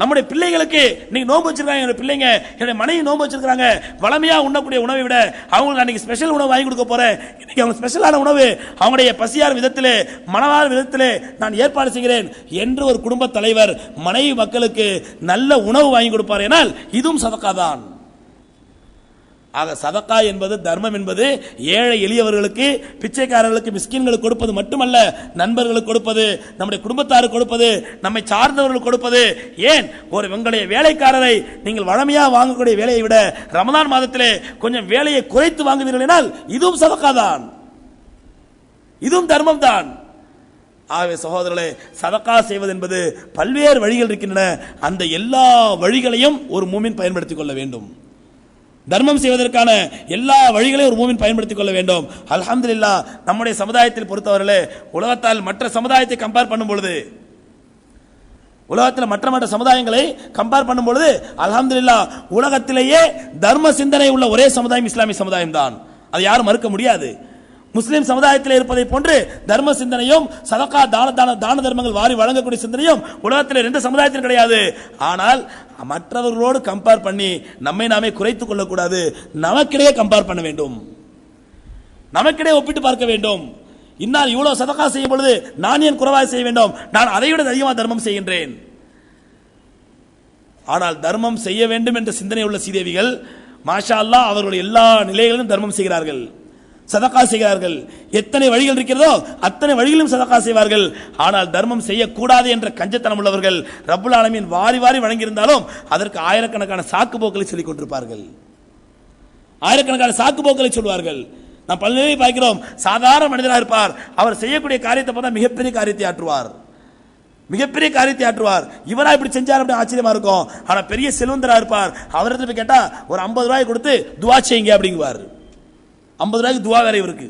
நம்முடைய பிள்ளைகளுக்கு நீங்க நோன்பு வச்சிருக்காங்க, என்னோட பிள்ளைங்க என்னுடைய மனைவி நோன்பு வச்சிருக்காங்க, வளமையா உண்ணக்கூடிய உணவை விட அவங்களுக்கு அன்னைக்கு ஸ்பெஷல் உணவு வாங்கி கொடுக்க போறேன், இன்னைக்கு அவங்க ஸ்பெஷலான உணவு அவங்களுடைய பசியார் விதத்திலே மனவார விதத்திலே நான் ஏற்பாடு செய்கிறேன் என்று ஒரு குடும்ப தலைவர் மனைவி மக்களுக்கு நல்ல உணவு வாங்கி கொடுப்பார் என்றால் இதுவும் சதக்கா தான். ஆக சதக்கா என்பது, தர்மம் என்பது ஏழை எளியவர்களுக்கு, பிச்சைக்காரர்களுக்கு, மிஸ்கின்களுக்கு கொடுப்பது மட்டுமல்ல, நண்பர்களுக்கு கொடுப்பது, நம்முடைய குடும்பத்தாருக்கு கொடுப்பது, நம்மை சார்ந்தவர்களுக்கு கொடுப்பது. ஏன் ஒரு உங்களுடைய வேலைக்காரரை நீங்கள் வழமையா வாங்கக்கூடிய வேலையை விட ரமதான் மாதத்திலே கொஞ்சம் வேலையை குறைத்து வாங்குவீர்கள் என்றால் இதுவும் சதக்கா தான், இதுவும் தர்மம் தான். ஆகவே சகோதரர்களே, சதக்கா செய்வது என்பது பல்வேறு வழிகள் இருக்கின்றன. அந்த எல்லா வழிகளையும் ஒரு மூமின் பயன்படுத்திக் கொள்ள வேண்டும். தர்மம் செய்வதற்கான எல்லா வழிகளையும் ஒரு மூமின் பயன்படுத்திக் கொள்ள வேண்டும். அல்ஹம்துலில்லாஹ், நம்முடைய சமுதாயத்தில் பொறுத்தவரையிலே உலகத்தால் மற்ற சமுதாயத்தை கம்பேர் பண்ணும் பொழுது, உலகத்தில் மற்ற சமுதாயங்களை கம்பேர் பண்ணும் பொழுது அல்ஹம்துலில்லாஹ் உலகத்திலேயே தர்ம சிந்தனை உள்ள ஒரே சமுதாயம் இஸ்லாமிய சமுதாயம் தான். அது யாரும் மறுக்க முடியாது. முஸ்லிம் சமுதாயத்தில் இருப்பதை போன்று தர்ம சிந்தனையும் சதகா தான தர்மங்கள் வாரி வழங்கக்கூடிய சிந்தனையும் உலகத்தில் எந்த சமுதாயத்திலும் கிடையாது. ஆனால் மற்றவர்களோடு கம்பேர் பண்ணி நம்மை நாமே குறைத்துக் கொள்ளக்கூடாது. நமக்கிடையே கம்பேர் பண்ண வேண்டும், நமக்கிடையே ஒப்பிட்டு பார்க்க வேண்டும். இன்னால் இவ்வளவு சதகா செய்யும் பொழுது நான் ஏன் குறைவாக செய்ய வேண்டும், நான் அதை விட அதிகமாக தர்மம் செய்கின்றேன். ஆனால் தர்மம் செய்ய வேண்டும் என்ற சிந்தனை உள்ள சீதேவிகள் மாஷா அல்லாஹ் அவர்களுடைய எல்லா நிலைகளிலும் தர்மம் செய்கிறார்கள், சதகா செய்கிறார்கள். எத்தனை வழிகள் இருக்கிறதோ அத்தனை வழிகளிலும் சதகா செய்வார்கள். ஆனால் தர்மம் செய்யக்கூடாது என்ற கஞ்சத்தனம் உள்ளவர்கள் ரப்புல் ஆலமீன் வாரி வாரி வழங்கியிருந்தாலும் அதற்கு ஆயிரக்கணக்கான சாக்கு போக்களை சொல்லிக் கொண்டிருப்பார்கள், ஆயிரக்கணக்கான சாக்கு போக்களை சொல்வார்கள். நாம் பல்வேறு பார்க்கிறோம். சாதாரண மனிதராக இருப்பார், அவர் செய்யக்கூடிய காரியத்தை பார்த்தா மிகப்பெரிய காரியத்தை ஆற்றுவார், மிகப்பெரிய காரியத்தை ஆற்றுவார். இவரா இப்படி செஞ்சார் அப்படி ஆச்சரியமா இருக்கும். ஆனா பெரிய செல்வந்தரா இருப்பார், அவரிடத்துல போய் கேட்டா ஒரு 50 ரூபாய் கொடுத்து துவா செய்யுங்க அப்படிங்குவார். 50 ரூபாய்க்கு துவா வேற இவருக்கு.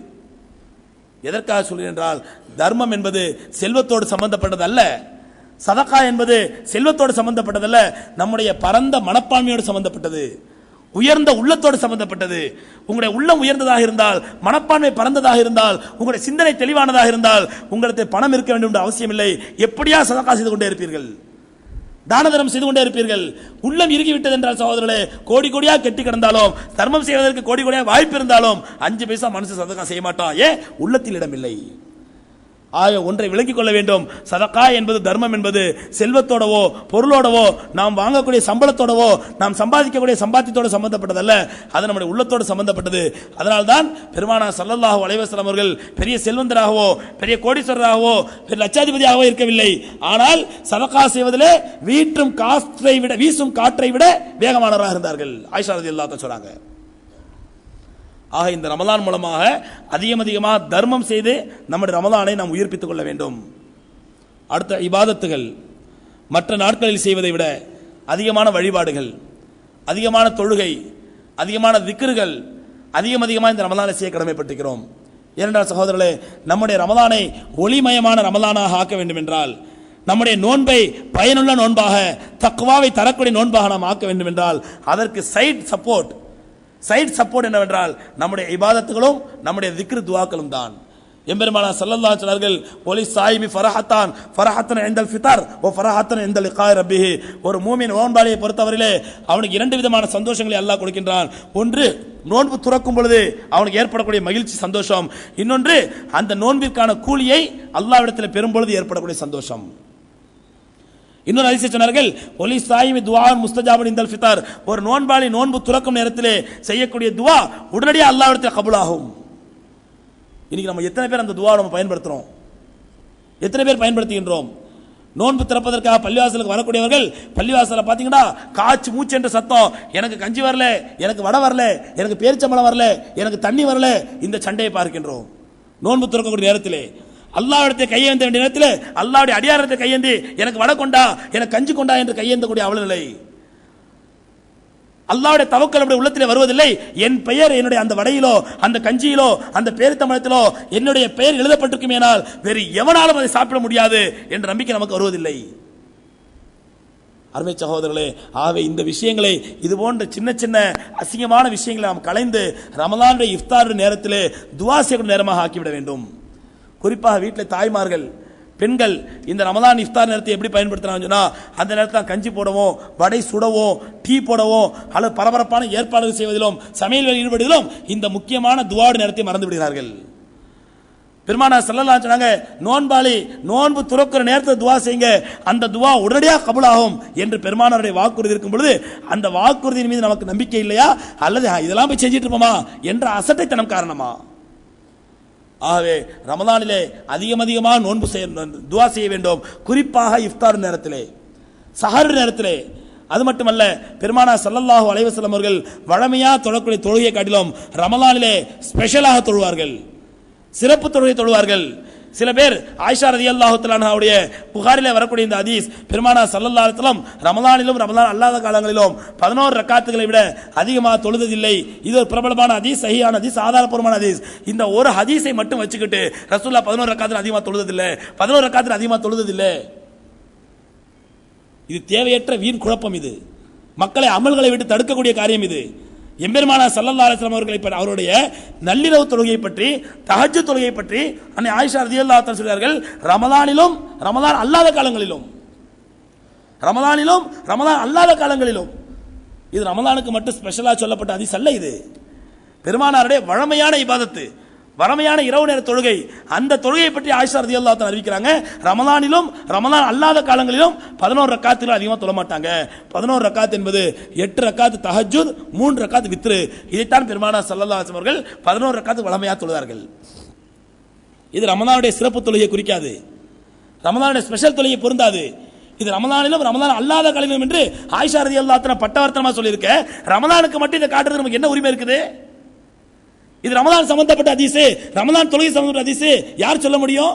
எதற்காக சொல்கிறேன் என்றால், தர்மம் என்பது செல்வத்தோடு சம்பந்தப்பட்டது அல்ல, சதகா என்பது செல்வத்தோடு சம்பந்தப்பட்டதல்ல, நம்முடைய பரந்த மனப்பான்மையோடு சம்பந்தப்பட்டது, உயர்ந்த உள்ளத்தோடு சம்பந்தப்பட்டது. உங்களுடைய உள்ளம் உயர்ந்ததாக இருந்தால், மனப்பான்மை பரந்ததாக இருந்தால், உங்களுடைய சிந்தனை தெளிவானதாக இருந்தால் உங்களுக்கு பணம் இருக்க வேண்டும் என்ற அவசியம் இல்லை. எப்படியா சதகா செய்து கொண்டே இருப்பீர்கள், தானதரம் செய்து கொண்டே இருப்பீர்கள். உள்ளம் இறுகிவிட்டது என்றால் சகோதரர்களே, கோடி கோடியா கெட்டி கிடந்தாலும், தர்மம் செய்வதற்கு கோடி கோடியா வாய்ப்பு இருந்தாலும் 5 பைசா மனசு சதகா செய்ய மாட்டான். ஏன்? உள்ளத்தில் இடமில்லை. ஆக ஒன்றை விளங்கிக் கொள்ள வேண்டும், சதகா என்பது, தர்மம் என்பது செல்வத்தோடவோ பொருளோடவோ நாம் வாங்கக்கூடிய சம்பளத்தோடவோ நாம் சம்பாதிக்கக்கூடிய சம்பாத்தியத்தோடு சம்பந்தப்பட்டதல்ல, அது நம்முடைய உள்ளத்தோடு சம்பந்தப்பட்டது. அதனால்தான் பெருமானார் ஸல்லல்லாஹு அலைஹி வஸல்லம் அவர்கள் பெரிய செல்வந்தராகவோ பெரிய கோடீஸ்வரராகவோ பெரிய லட்சாதிபதியாகவோ இருக்கவில்லை. ஆனால் சதகா செய்வதிலே வீசும் காற்றை விட வேகமானவராக இருந்தார்கள். ஆயிஷா ரலியல்லாஹு அன்ஹா சொல்றாங்க. ஆக இந்த ரமலான் மூலமாக அதிகமாக தர்மம் செய்து நம்முடைய ரமலானை நாம் உயிர்ப்பித்துக் கொள்ள வேண்டும். அடுத்த இபாதத்துகள் மற்ற நாட்களில் செய்வதை விட அதிகமான வழிபாடுகள், அதிகமான தொழுகை, அதிகமான திக்ருகள் அதிகமாக இந்த ரமலானை செய்ய கடமைப்பட்டிருக்கிறோம். ஏனென்றால் சகோதரர்களே, நம்முடைய ரமலானை ஒளிமயமான ரமலானாக ஆக்க வேண்டும் என்றால், நம்முடைய நோன்பை பயனுள்ள நோன்பாக, தக்வாவை தரக்கூடிய நோன்பாக நாம் ஆக்க வேண்டும் என்றால் அதற்கு சைட் சப்போர்ட் என்னவென்றால் நம்முடைய இபாதத்துகளும் நம்முடைய திக்ரு துஆக்களும் தான். எம்பெருமானார் ஸல்லல்லாஹு அலைஹி வஸல்லம் ஒலி சாயிமி ஃபரஹத்தன் இன்தல் ஃபித்ர் வ ஃபரஹத்தன் இன்தல் லிகாய் ரப்பிஹி. ஒரு மூமின் நோன்பாளியை பொறுத்தவரையிலே அவனுக்கு 2 விதமான சந்தோஷங்களை அல்லாஹ் கொடுக்கின்றான். ஒன்று, நோன்பு துறக்கும் பொழுது அவனுக்கு ஏற்படக்கூடிய மகிழ்ச்சி சந்தோஷம். இன்னொன்று, அந்த நோன்பிற்கான கூலியை அல்லாஹ்விடத்தில் பெறும் பொழுது ஏற்படக்கூடிய சந்தோஷம். இன்னொரு ஹதீஸை சொன்னார்கள், ஒலி சாயிமி துஆன் முஸ்தஜாபுன் இன்தல் ஃபித்ர். ஒரு நோன்பாளி நோன்பு துறக்கும் நேரத்திலே செய்யக்கூடிய துஆ உடனடியாக அல்லாஹ்விடத்தில் கபூலாகும். இன்னைக்கு நம்ம எத்தனை பேர் அந்த துஆவை நம்ம பயன்படுத்துறோம், எத்தனை பேர் பயன்படுத்துகின்றோம்? நோன்பு திறப்பதற்காக பள்ளிவாசலுக்கு வரக்கூடியவர்கள் பள்ளிவாசல பாத்தீங்கன்னா காச்சு மூச்சு என்ற சத்தம், எனக்கு கஞ்சி வரல, எனக்கு வடை வரல, எனக்கு பேரிச்சம்பழம் வரல, எனக்கு தண்ணி வரல, இந்த சண்டையை பார்க்கின்றோம். நோன்பு திறக்கக்கூடிய நேரத்திலே அல்லாஹ்விடத்தை கையேந்த வேண்டிய நேரத்தில் அல்லாஹ்வுடைய அடியாரத்தை கையேந்தி எனக்கு வடை கொண்டா, எனக்கு கஞ்சி கொண்டா என்று கையேந்தக்கூடிய அவல நிலை. அல்லாஹ்வுடைய தவக்கல் நம்முடைய உள்ளத்திலே வருவதில்லை. என் பெயர் என்னுடைய அந்த வடையிலோ அந்த கஞ்சியிலோ அந்த பேரித்தம்பழத்திலோ என்னுடைய பெயர் எழுதப்பட்டிருக்குமேனால் வேறு எவனாலும் அதை சாப்பிட முடியாது என்ற நம்பிக்கை நமக்கு வருவதில்லை. அருமை சகோதரர்களே, ஆகவே இந்த விஷயங்களை, இது போன்ற சின்ன சின்ன அசிங்கமான விஷயங்களை நாம் களைந்து ரமலானுடைய இஃப்தார் நேரத்திலே துஆ செய்யக்கூடிய நேரமாக ஆக்கிவிட வேண்டும். குறிப்பாக வீட்டில் தாய்மார்கள் பெண்கள் இந்த ரமலான் இஃப்தார் நேரத்தை எப்படி பயன்படுத்துறாங்கன்னு சொன்னா, அந்த நேரத்தில் கஞ்சி போடவும், வடை சுடவும், டீ போடவும், அல்லது பரபரப்பான ஏற்பாடுகள் செய்வதிலும், சமையல் ஈடுபடுவதிலும் இந்த முக்கியமான துஆ நேரத்தை மறந்து விடுகிறார்கள். பெருமானார் ஸல்லல்லாஹு அலைஹி சொன்னாங்க, நோன்பாளி நோன்பு துறக்கிற நேரத்தில் துஆ செய்யுங்க, அந்த துஆ உடனடியாக கபூலாகும் என்று பெருமானாருடைய வாக்குறுதி இருக்கும் பொழுது, அந்த வாக்குறுதியின் மீது நமக்கு நம்பிக்கை இல்லையா, அல்லது இதெல்லாம் போய் செஞ்சிட்டு இருப்போமா என்ற அசட்டைத்தனம் காரணமா? ஆகவே ரமலானிலே அதிகமாக நோன்பு துஆ செய்ய வேண்டும். குறிப்பாக இஃப்தார் நேரத்திலே, சஹர் நேரத்திலே. அது மட்டுமல்ல, பெருமானார் ஸல்லல்லாஹு அலைஹி வஸல்லம் அவர்கள் வழமையாக தொழக்கூடிய தொழுகையை காட்டிலும் ரமலானிலே ஸ்பெஷலாக தொழுவார்கள், சிறப்பு தொழுகை தொழுவார்கள். சில பேர் ஆயிஷா ரலியல்லாஹு தஆலா அன்ஹாவுடைய புகாரிலே வரக்கூடிய இந்த ஹதீஸ், பெருமானார் ஸல்லல்லாஹு அலைஹி வஸல்லம் ரமலானிலும் ரமலான் அல்லாத காலங்களிலும் 11 ரக்காத்துகளை விட அதிகமாக தொழுததில்லை. இது ஒரு பிரபலமான ஹதீஸ், சஹீஹான ஹதீஸ், ஆதாரபூர்வமான ஹதீஸ். இந்த ஒரு ஹதீஸை மட்டும் வச்சுக்கிட்டு ரசூலுல்லாஹ் 11 ரக்காத்தில் அதிகமாக தொழுததில்லை, 11 ரக்காத்தில் அதிகமாக தொழுததில்லை. இது தேவையற்ற வீண் குழப்பம். இது மக்களை அமல்களை விட்டு தடுக்கக்கூடிய காரியம். இது எம்பெருமானார் ஸல்லல்லாஹு அலைஹி வஸல்லம் அவர்களை அவருடைய நள்ளிரவு தொழுகையை பற்றி, தஹஜ்ஜுத் தொழுகையை பற்றி அன்னை ஆயிஷா ரலியல்லாஹு தஆலா சொல்கிறார்கள், ரமலானிலும் ரமலான் அல்லாத காலங்களிலும், ரமலானிலும் ரமலான் அல்லாத காலங்களிலும். இது ரமலானுக்கு மட்டும் ஸ்பெஷலா சொல்லப்பட்ட ஹதீஸ் அல்ல. இது பெருமானாருடைய வழமையான இபாதத்து, வழமையான இரவு நேர தொழுகை. அந்த தொழுகையை பற்றி ஆயிஷா ரலியல்லாஹு தஆலா அறிவிக்கிறாங்க, ரமலானிலும் ரமலான் அல்லாத காலங்களிலும் 11 ரக்காத்துகள் அதிகமாக தொழ மாட்டாங்க. 11 ரக்காத் என்பது 8 ரக்காத் தஹஜ்ஜுத், 3 ரக்காத் வித்ரு. இதைத்தான் பெருமானார் ஸல்லல்லாஹு அலைஹி வஸல்லம் அவர்கள் 11 ரக்காத் வழமையாக தொழுதார்கள். இது ரமலானுடைய சிறப்பு தொழுகையை குறிக்காது, ரமலானுடைய ஸ்பெஷல் தொழுகை பொருந்தாது. இது ரமலானிலும் ரமலான் அல்லாத காலங்களிலும் என்று ஆயிஷா ரலியல்லாஹு தஆலா பட்டவர்த்தனமா சொல்லியிருக்க, ரமலானுக்கு மட்டும் இதை காட்டுறது நமக்கு என்ன உரிமை இருக்குது? இது ரமலான் சம்பந்தப்பட்ட ஹதீஸ், ரமலான் தொழுகை சம்பந்தப்பட்ட ஹதீஸ். யார் சொல்ல முடியும்?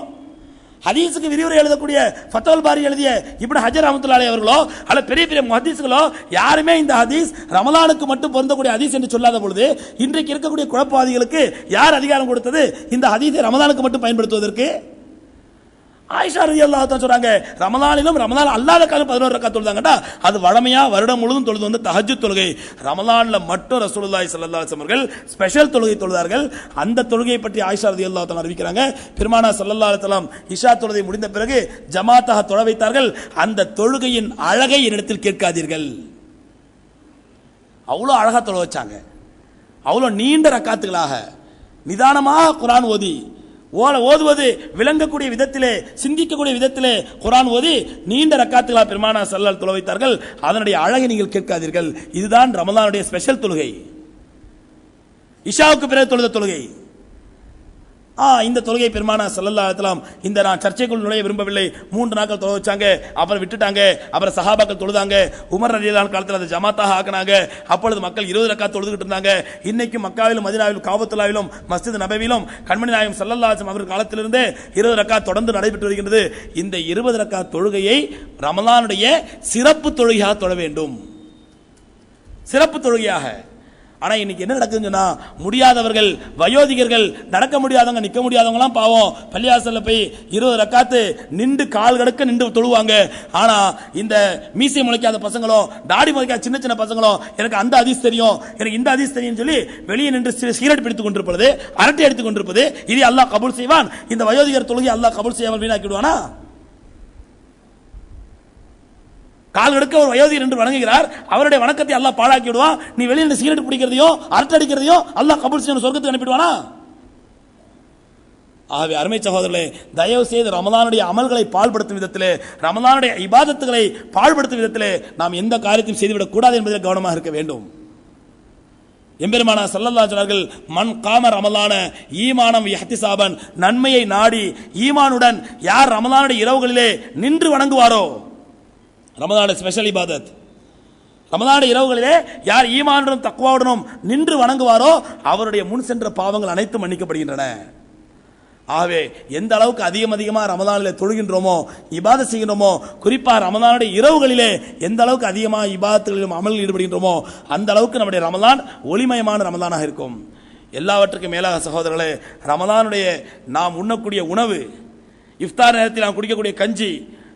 ஹதீஸுக்கு விரிவுரை எழுதக்கூடிய ஃபத்வல் பாரி எழுதிய இப்னு ஹஜர் ரஹ்மத்துல்லாஹி அலைஹி அவர்களோ அல்ல பெரிய பெரிய முஹத்திஸ்களோ யாருமே இந்த ஹதீஸ் ரமலானுக்கு மட்டும் பொருந்தக்கூடிய ஹதீஸ் என்று சொல்லாத பொழுது, இன்றைக்கு இருக்கக்கூடிய குழப்பவாதிகளுக்கு யார் அதிகாரம் கொடுத்தது இந்த ஹதீஸை ரமலானுக்கு மட்டும் பயன்படுத்துவதற்கு? ஆயிஷா ரலியல்லாஹு தஆலா சொல்றாங்க, ரமலானிலும் ரமலான் அல்லாத காலம் 11 ரக்காத் தொழுதாங்கடா, அது வழமையா வருடம் முழுவதும் தொழுது வந்து தஹஜ்ஜுத் தொழுகை. ரமலான்ல மட்டும் ரசூலுல்லாஹி ஸல்லல்லாஹு அலைஹி வஸல்லம் அவர்கள் ஸ்பெஷல் தொழுகை தொழுதார்கள். அந்த தொழுகையை பற்றி ஆயிஷா ரலியல்லாஹு தஆலா அறிவிக்கிறாங்க, பெருமானார் ஸல்லல்லாஹு அலைஹி வஸல்லம் இஷா தொழுகை முடிந்த பிறகு ஜமாத்தாக தொழ வைத்தார்கள். அந்த தொழுகையின் அழகை என்னிடத்தில் கேட்காதீர்கள். அவ்வளோ அழகா தொழ வச்சாங்க, அவ்வளோ நீண்ட ரக்காத்துகளாக நிதானமாக குர்ஆன் ஓதி, ஓதுவது விளங்கக்கூடிய விதத்திலே, சிந்திக்கக்கூடிய விதத்திலே குர்ஆன் ஓதி நீண்ட ரக்காத்துகளா பெருமானார் ஸல்லல்லாஹு அலைஹி வஸல்லம் தொழ வைத்தார்கள். அதனுடைய அழகை நீங்கள் கேட்காதீர்கள். இதுதான் ரமலானுடைய ஸ்பெஷல் தொழுகை, இஷாவுக்கு பிறகு தொழுத தொழுகை. இந்த தொழுகை பெருமானார் ஸல்லல்லாஹு அலைஹி வஸல்லம், இந்த நான் சர்ச்சைக்குள் நுழைய விரும்பவில்லை, 3 நாட்கள் தொழ வச்சாங்க, அப்புறம் விட்டுட்டாங்க, அப்புறம் சஹாபாக்கள் தொழுதாங்க, உமர் ரலியல்லாஹு அன்ஹு காலத்தில் அதை ஜமாத்தாக ஆக்கினாங்க. அப்பொழுது மக்கள் 20 ரக்காத் தொழுதுகிட்டு இருந்தாங்க. இன்னைக்கு மக்காவிலும் மதீனாவிலும் காபத்துல்லாவிலும் மஸ்ஜித் நபவியிலும் கண்மணி நாயகம் ஸல்லல்லாஹு அலைஹி வஸல்லம் அவர்கள் காலத்திலிருந்தே 20 ரக்காத் தொடர்ந்து நடைபெற்று வருகின்றது. இந்த 20 ரக்காத் தொழுகையை ரமலானுடைய சிறப்பு தொழுகையாக தொழ வேண்டும், சிறப்பு தொழுகையாக. ஆனா இன்னைக்கு என்ன நடக்குதுன்னு சொன்னா, முடியாதவர்கள், வயோதிகர்கள், நடக்க முடியாதவங்க, நிக்க முடியாதவங்கலாம் பாவம் பள்ளியாசல்ல போய் 20 ரக்காத்து நின்று கால் கடக்க நின்று தொழுவாங்க. ஆனா இந்த மீசை முளைக்காத பசங்களோ, தாடி முளைக்காத சின்ன சின்ன பசங்களோ, எனக்கு அந்த ஹதீஸ் தெரியும், எனக்கு இந்த ஹதீஸ் தெரியும் சொல்லி வெளியே நின்று சிகரெட் பிடித்துக் கொண்டிருப்பது, அரட்டை எடுத்துக் கொண்டிருப்பது, இது அல்லாஹ் கபூல் செய்வான். இந்த வயோதிகர் தொழுகை அல்லாஹ் கபூல் செய்யாமல் வீணாக்கி விடுவானா? கால் எடுக்க ஒரு வயோதிகர் என்று வணங்குகிறார், அவருடைய வணக்கத்தை அல்லாஹ் பாழாக்கி விடுவான். நீ வெளியில் சிகரெட் பிடிக்கிறதையும் அரட்டை அடிக்கிறதையும் அல்லாஹ் கபூல் செய்யணும், சொர்க்கத்துக்கு அனுப்பிடுவானா? ஆகவே அருமை சகோதரர்களே, தயவு செய்து ரமலானுடைய அமல்களை பாழ்படுத்தும் விதத்திலே, ரமலானுடைய இபாதத்துகளை பாழ்படுத்தும் விதத்திலே நாம் எந்த காரியத்தையும் செய்துவிடக் கூடாது என்பதில் கவனமாக இருக்க வேண்டும். எம்பெருமானார் ஸல்லல்லாஹு அலைஹி வஸல்லம், மன் காம ரமலான ஈமானம் இஹ்திசாபன், நன்மையை நாடி ஈமானுடன் யார் ரமலானுடைய இரவுகளிலே நின்று வணங்குவாரோ, ரமலானுடைய ஸ்பெஷல் இபாதத், ரமலானுடைய இரவுகளிலே யார் ஈமானுடன் தக்வாவுடனும் நின்று வணங்குவாரோ அவருடைய முன் சென்ற பாவங்கள் அனைத்தும் மன்னிக்கப்படுகின்றன. ஆகவே எந்த அளவுக்கு அதிகமாக ரமலானிலே தொழுகின்றோமோ, இபாதத் செய்கின்றோமோ, குறிப்பாக ரமலானுடைய இரவுகளிலே எந்த அளவுக்கு அதிகமாக இபாதத்துகளிலும் அமலில் ஈடுபடுகின்றோமோ அந்த அளவுக்கு நம்முடைய ரமலான் ஒளிமயமான ரமலானாக இருக்கும். எல்லாவற்றுக்கும் மேலாக சகோதரர்களே, ரமலானுடைய நாம் உண்ணக்கூடிய உணவு, இஃப்தார் நேரத்தில் நாம் குடிக்கக்கூடிய கஞ்சி,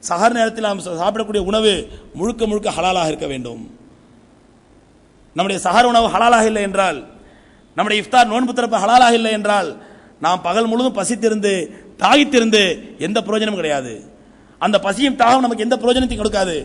சஹர் நேரத்தில் நாம் சாப்பிடக்கூடிய உணவு முழுக்க முழுக்க ஹலாலாக இருக்க வேண்டும். நம்முடைய சஹர் உணவு ஹலாலாக இல்லை என்றால், நம்முடைய இஃப்தார் நோன்பு திறப்பு ஹலாலாக இல்லை என்றால், நாம் பகல் முழுவதும் பசித்திருந்து தாகித்திருந்து எந்த பிரயோஜனமும் கிடையாது. அந்த பசியும் தாகம் நமக்கு எந்த பிரயோஜனத்தையும் கொடுக்காது.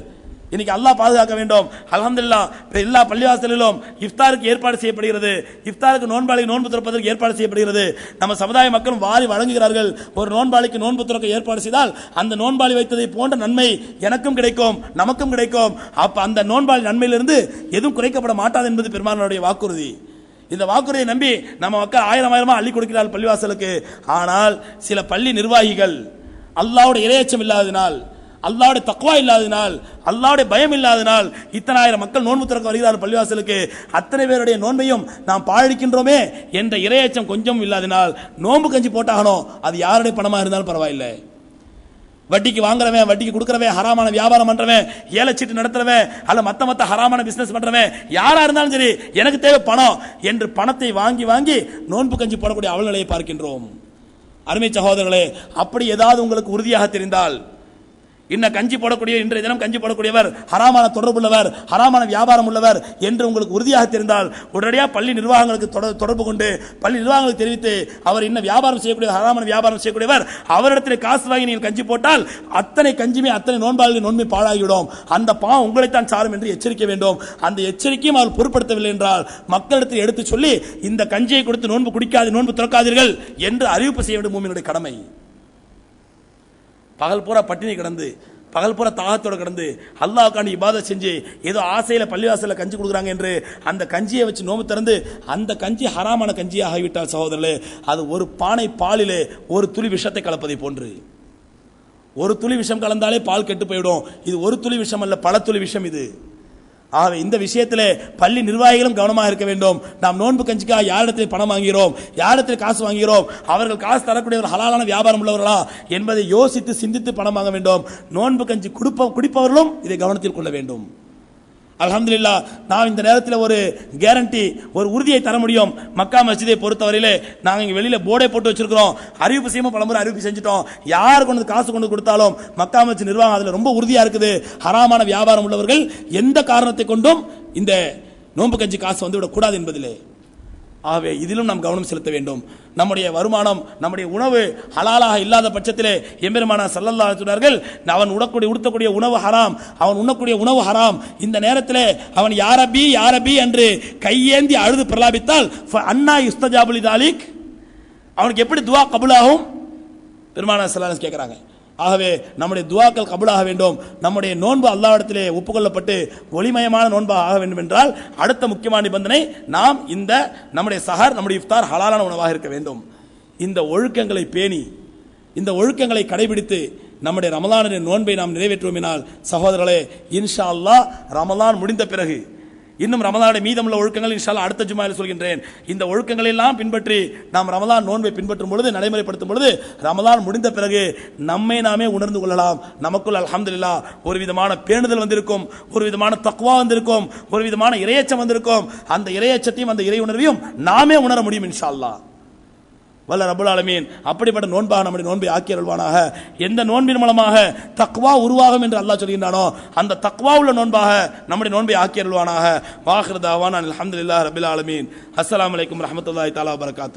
இன்னைக்கு அல்லாஹ் பாதுகாக்க வேண்டும். அல்ஹம்துலில்லாஹ் எல்லா பள்ளிவாசலிலும் இஃப்தாருக்கு ஏற்பாடு செய்யப்படுகிறது. இஃப்தாருக்கு நோன்பாளிக்கு நோன்பு திறப்பதற்கு ஏற்பாடு செய்யப்படுகிறது. நம்ம சமுதாய மக்களும் வாரி வழங்குகிறார்கள். ஒரு நோன்பாளிக்கு நோன்பு திறக்க ஏற்பாடு செய்தால் அந்த நோன்பாளி வைத்ததை போன்ற நன்மை எனக்கும் கிடைக்கும், நமக்கும் கிடைக்கும். அப்ப அந்த நோன்பாளி நன்மையிலிருந்து எதுவும் குறைக்கப்பட மாட்டாது என்பது பெருமானுடைய வாக்குறுதி. இந்த வாக்குறுதியை நம்பி நம்ம மக்கள் ஆயிரமா அள்ளி கொடுக்கிறார்கள் பள்ளிவாசலுக்கு. ஆனால் சில பள்ளி நிர்வாகிகள் அல்லாஹ்வுடைய இறையச்சம் இல்லாததினால், அல்லாஹ்வுடைய தக்வா இல்லாததினால், அல்லாஹ்வுடைய பயம் இல்லாததினால் இத்தனாயிரம் மக்கள் நோன்பு திறக்க வருகிறார்கள் பள்ளிவாசலுக்கு. அத்தனை பேருடைய நோன்பையும் நாம் பாழடிக்கின்றோமே என்ற இறையச்சம் கொஞ்சம் இல்லாததினால் நோன்பு கஞ்சி போட்டாகணும். அது யாருடைய பணமா இருந்தாலும் பரவாயில்லை. வட்டிக்கு வாங்குறவன், வட்டிக்கு கொடுக்கறவன், ஹராமான வியாபாரம் பண்றவன், ஏலச்சீட்டு நடத்துறவன், அல்ல மத்த ஹராமான பிசினஸ் பண்றவன், யாரா இருந்தாலும் சரி, எனக்கு தேவை பணம் என்று பணத்தை வாங்கி வாங்கி நோன்பு கஞ்சி போடக்கூடிய அவலநிலையை பார்க்கின்றோம். அருமை சகோதரர்களே, அப்படி ஏதாவது உங்களுக்கு உறுதியாக தெரிந்தால், இன்ன கஞ்சி போடக்கூடிய இன்றைய தினம் கஞ்சி போடக்கூடியவர் ஹராமான தொடர்புள்ளவர், ஹராமான வியாபாரம் உள்ளவர் என்று உங்களுக்கு உறுதியாக தெரிந்தால் உடனடியாக பள்ளி நிர்வாகங்களுக்கு தொடர்பு கொண்டு பள்ளி நிர்வாகங்களுக்கு தெரிவித்து அவர் இன்ன வியாபாரம் செய்யக்கூடிய ஹராமான வியாபாரம் செய்யக்கூடியவர் அவரிடத்தில் காசு வாங்கி நீங்கள் கஞ்சி போட்டால் அத்தனை கஞ்சியுமே அத்தனை நோன்பாளர்களின் நோன்பை பாழாகிவிடும். அந்த பாவம் உங்களைத்தான் சாரும் என்று எச்சரிக்க வேண்டும். அந்த எச்சரிக்கையும் அவர் பொருட்படுத்தவில்லை என்றால் மக்களிடத்தில் எடுத்து சொல்லி இந்த கஞ்சியை கொடுத்து நோன்பு குடிக்காது, நோன்பு திறக்காதீர்கள் என்று அறிவிப்பு செய்ய வேண்டும். மூமினுடைய கடமை. பகல் பூரா பட்டினி கிடந்து, பகல் பூரா தாகத்தோடு கிடந்து அல்லாஹ்வுக்காண்டி இபாதத் செஞ்சு ஏதோ ஆசையில பள்ளிவாசல்ல கஞ்சி கொடுக்குறாங்க என்று அந்த கஞ்சியை வச்சு நோம்பு திறந்து அந்த கஞ்சி ஹராமான கஞ்சியாக ஆகிவிட்டால் சகோதரர்களே, அது ஒரு பானை பாலிலே ஒரு துளி விஷத்தை கலப்பதை போன்று. ஒரு துளி விஷம் கலந்தாலே பால் கெட்டு போயிடும். இது ஒரு துளி விஷம் அல்ல, பல துளி விஷம் இது. ஆகவே இந்த விஷயத்திலே பள்ளி நிர்வாகிகளும் கவனமாக இருக்க வேண்டும். நாம் நோன்பு கஞ்சிக்காக யாரிடத்தில் பணம் வாங்குகிறோம், யாரிடத்தில் காசு வாங்குகிறோம், அவர்கள் காசு தரக்கூடியவர் ஹலாலான வியாபாரம் உள்ளவர்களா என்பதை யோசித்து சிந்தித்து பணம் வாங்க வேண்டும். நோன்பு கஞ்சி குடிப்பவர்களும் இதை கவனத்தில் கொள்ள வேண்டும். அல்ஹம்துலில்லாஹ், நாம் இந்த நேரத்தில் ஒரு கேரண்டி, ஒரு உறுதியை தர முடியும். மக்கா மஸ்ஜிதை பொறுத்தவரையிலே நாங்கள் இங்கே வெளியில போர்டே போட்டு வச்சிருக்கிறோம். அறிவிப்பு செய்யும் பலமுறை அறிவிப்பு செஞ்சுட்டோம். யார் கொண்டு காசு கொண்டு கொடுத்தாலும் மக்கா மஸ்ஜித் நிர்வாகம் அதில் ரொம்ப உறுதியா இருக்குது. ஹராமான வியாபாரம் உள்ளவர்கள் எந்த காரணத்தை கொண்டும் இந்த நோன்பு கஞ்சி காசு வந்துவிடக் கூடாது என்பதிலே. ஆகவே இதிலும் நாம் கவனம் செலுத்த வேண்டும். நம்முடைய வருமானம், நம்முடைய உணவு ஹலாலாக இல்லாத பட்சத்திலே எம்பெருமானார் ஸல்லல்லாஹு அலைஹி வஸல்லம் அவன் உடுத்தக்கூடிய உணவு ஹராம், அவன் உண்ணக்கூடிய உணவு ஹராம். இந்த நேரத்திலே அவன் யாரபி யாரபி என்று கையேந்தி அழுது பிரலாபித்தால் அன்னா யுஸ்தஜாபு லிதாலிக், அவனுக்கு எப்படி துஆ கபூலாகும்? பெருமானார் ஸல்லல்லாஹு அலைஹி வஸல்லம் கேட்கிறாங்க. ஆகவே நம்முடைய துஆக்கள் கபூலாக வேண்டும். நம்முடைய நோன்பு அல்லாஹ்விடத்திலே ஒப்புக்கொள்ளப்பட்டு ஒளிமயமான நோன்பாக ஆக வேண்டும் என்றால் அடுத்த முக்கியமான நிபந்தனை, நாம் இந்த நம்முடைய சஹர், நம்முடைய இஃப்தார் ஹலாலான உணவாக இருக்க வேண்டும். இந்த ஒழுக்கங்களை பேணி, இந்த ஒழுக்கங்களை கடைபிடித்து நம்முடைய ரமலானுடைய நோன்பை நாம் நிறைவேற்றுவோமினால் சகோதரர்களே, இன்ஷா அல்லாஹ் ரமலான் முடிந்த பிறகு இன்னும் ரமலானுடைய மீதமுள்ள ஒழுக்கங்கள் இன்ஷா அல்லாஹ் அடுத்த ஜுமாவில் சொல்கின்றேன். இந்த ஒழுக்கங்களை எல்லாம் பின்பற்றி நாம் ரமலான் நோன்பை பின்பற்றும் பொழுது, நடைமுறைப்படுத்தும் பொழுது ரமலான் முடிந்த பிறகு நம்மை நாமே உணர்ந்து கொள்ளலாம். நமக்குள் அல்ஹம்துலில்லாஹ் ஒரு விதமான பேணுதல் வந்திருக்கும், ஒரு விதமான தக்வா வந்திருக்கும், ஒரு விதமான இறையச்சம் வந்திருக்கும். அந்த இறையச்சத்தையும் அந்த இறை உணர்வையும் நாமே உணர முடியும் இன்ஷா அல்லாஹ். வல்ல ரப்பல் ஆலமீன் அப்படிப்பட்ட நோன்பாக நம்முடைய நோன்பை ஆக்கி அருள்வானாக. எந்த நோன்பின் மூலமாக தக்வா உருவாகும் என்று அல்லாஹ் சொல்கின்றானோ அந்த தக்வா உள்ள நோன்பாக நம்முடைய நோன்பை ஆக்கி அருள்வானாக. வாஹிரு தாவானா அல்ஹம்துலில்லாஹி ரப்பில் ஆலமீன். அஸ்ஸலாமு அலைக்கும் வரஹ்மத்துல்லாஹி தஆலா வபரகாத்துஹு.